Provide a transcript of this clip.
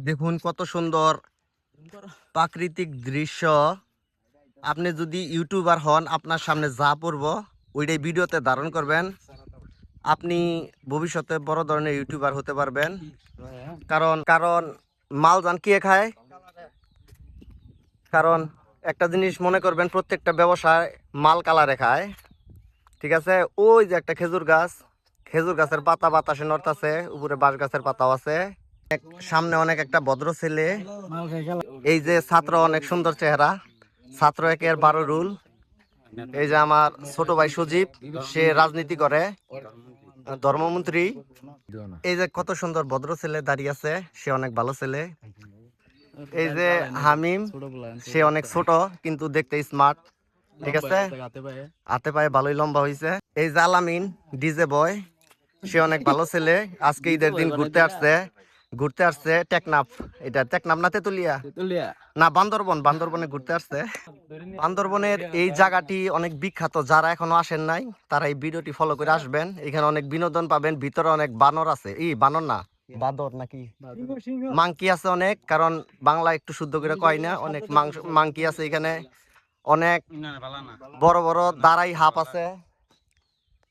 দেখুন কত সুন্দর প্রাকৃতিক দৃশ্য। আপনি যদি ইউটিউবার হন, আপনার সামনে যা পড়বো ওইটাই ভিডিওতে ধারণ করবেন। আপনি ভবিষ্যতে বড় ধরনের ইউটিউবার হতে পারবেন। কারণ কারণ মাল জান কে খায়? কারণ একটা জিনিস মনে করবেন, প্রত্যেকটা ব্যবসায় মাল কালারে খায়। ঠিক আছে, ওই যে একটা খেজুর গাছ, খেজুর গাছের পাতা বাতাসে নড়তাছে, উপরে বাঁশ গাছের পাতাও আছে। সামনে অনেক একটা ভদ্র ছেলে। এই যে ছাত্র, অনেক সুন্দর চেহারা, ছাত্র একের 12 রুল। এই যে আমার ছোট ভাই সজীব, সে রাজনীতি করে, ধর্মমন্ত্রী। এই যে কত সুন্দর ভদ্র ছেলে দাঁড়িয়ে আছে, সে অনেক ভালো ছেলে। এই যে হামিম, সে অনেক ছোট কিন্তু দেখতে স্মার্ট। ঠিক আছে, হাতে পায়ে ভালোই লম্বা হয়েছে। এই যে আলামিন, ডিজে বয়, সে অনেক ভালো ছেলে। আজকে ঈদের দিন ঘুরতে আসছে টেকনাফ। এটা টেকনাফ না তেতুলিয়া? না, বান্দরবনে ঘুরতে আসছে। বান্দরবনের এই জায়গাটি অনেক বিখ্যাত। যারা এখনো আসেন নাই তারা এই ভিডিওটি ফলো করে আসবেন। এখানে অনেক বিনোদন পাবেন। ভিতরে অনেক বানর আছে, বানর না, বাদর নাকি মাংকি আছে অনেক। কারণ বাংলা একটু শুদ্ধ করে কয় না, অনেক মাংকি আছে এখানে। অনেক বড় বড় দাঁড়াই হাঁপ আছে।